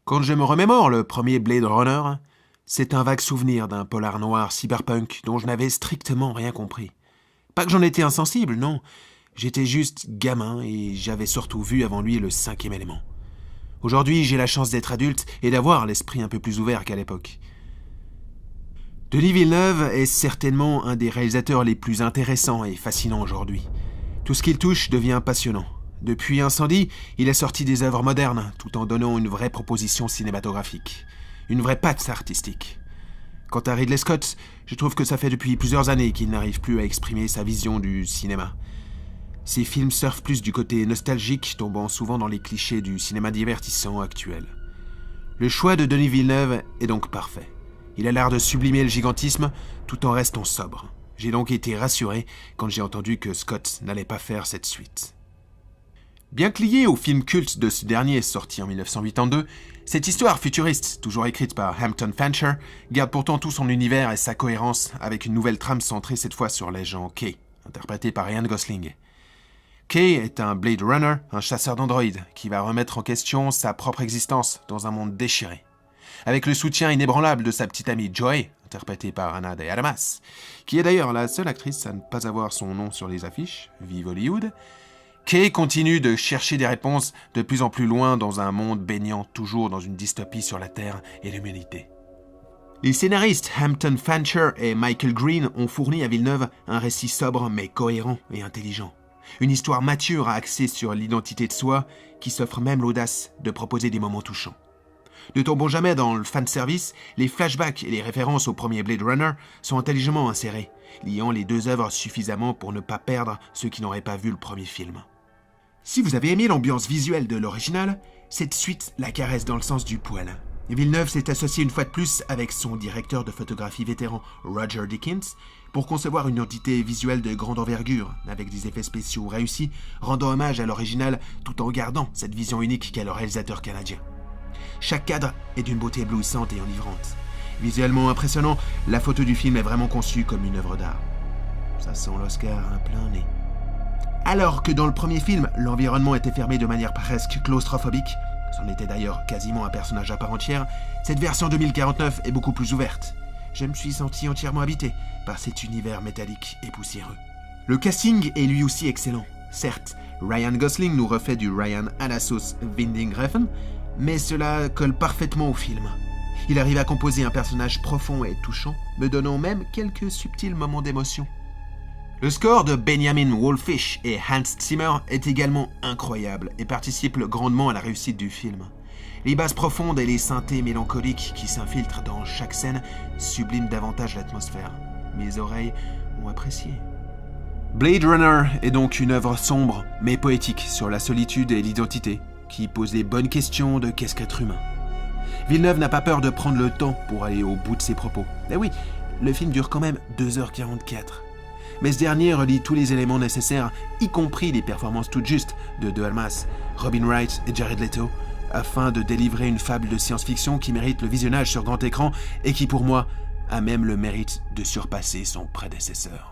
Quand je me remémore le premier Blade Runner, c'est un vague souvenir d'un polar noir cyberpunk dont je n'avais strictement rien compris. Pas que j'en étais insensible, non. J'étais juste gamin et j'avais surtout vu avant lui le 5e élément. Aujourd'hui, j'ai la chance d'être adulte et d'avoir l'esprit un peu plus ouvert qu'à l'époque. Denis Villeneuve est certainement un des réalisateurs les plus intéressants et fascinants aujourd'hui. Tout ce qu'il touche devient passionnant. Depuis Incendie, il a sorti des œuvres modernes, tout en donnant une vraie proposition cinématographique. Une vraie patte artistique. Quant à Ridley Scott, je trouve que ça fait depuis plusieurs années qu'il n'arrive plus à exprimer sa vision du cinéma. Ses films surfent plus du côté nostalgique, tombant souvent dans les clichés du cinéma divertissant actuel. Le choix de Denis Villeneuve est donc parfait. Il a l'art de sublimer le gigantisme tout en restant sobre. J'ai donc été rassuré quand j'ai entendu que Scott n'allait pas faire cette suite. Bien que liée au film culte de ce dernier sorti en 1982, cette histoire futuriste, toujours écrite par Hampton Fancher, garde pourtant tout son univers et sa cohérence avec une nouvelle trame centrée cette fois sur l'agent K, interprété par Ryan Gosling. K est un Blade Runner, un chasseur d'androïdes, qui va remettre en question sa propre existence dans un monde déchiré. Avec le soutien inébranlable de sa petite amie Joy, interprétée par Ana de Armas, qui est d'ailleurs la seule actrice à ne pas avoir son nom sur les affiches, vive Hollywood, Kay continue de chercher des réponses de plus en plus loin dans un monde baignant toujours dans une dystopie sur la Terre et l'humanité. Les scénaristes Hampton Fancher et Michael Green ont fourni à Villeneuve un récit sobre mais cohérent et intelligent. Une histoire mature axée sur l'identité de soi qui s'offre même l'audace de proposer des moments touchants. Ne tombons jamais dans le fanservice, les flashbacks et les références au premier Blade Runner sont intelligemment insérés, liant les deux œuvres suffisamment pour ne pas perdre ceux qui n'auraient pas vu le premier film. Si vous avez aimé l'ambiance visuelle de l'original, cette suite la caresse dans le sens du poil. Villeneuve s'est associé une fois de plus avec son directeur de photographie vétéran Roger Deakins pour concevoir une identité visuelle de grande envergure, avec des effets spéciaux réussis, rendant hommage à l'original tout en gardant cette vision unique qu'a le réalisateur canadien. Chaque cadre est d'une beauté éblouissante et enivrante. Visuellement impressionnant, la photo du film est vraiment conçue comme une œuvre d'art. Ça sent l'Oscar un plein nez. Alors que dans le premier film, l'environnement était fermé de manière presque claustrophobique, c'en était d'ailleurs quasiment un personnage à part entière, cette version 2049 est beaucoup plus ouverte. Je me suis senti entièrement habité par cet univers métallique et poussiéreux. Le casting est lui aussi excellent. Certes, Ryan Gosling nous refait du Ryan à la sauce Winding Refn, mais cela colle parfaitement au film. Il arrive à composer un personnage profond et touchant, me donnant même quelques subtils moments d'émotion. Le score de Benjamin Wallfisch et Hans Zimmer est également incroyable et participe grandement à la réussite du film. Les basses profondes et les synthés mélancoliques qui s'infiltrent dans chaque scène subliment davantage l'atmosphère. Mes oreilles ont apprécié. Blade Runner est donc une œuvre sombre mais poétique sur la solitude et l'identité, qui pose les bonnes questions de qu'est-ce qu'être humain. Villeneuve n'a pas peur de prendre le temps pour aller au bout de ses propos. Eh oui, le film dure quand même 2h44. Mais ce dernier relie tous les éléments nécessaires, y compris les performances toutes justes de Armas, Robin Wright et Jared Leto, afin de délivrer une fable de science-fiction qui mérite le visionnage sur grand écran et qui, pour moi, a même le mérite de surpasser son prédécesseur.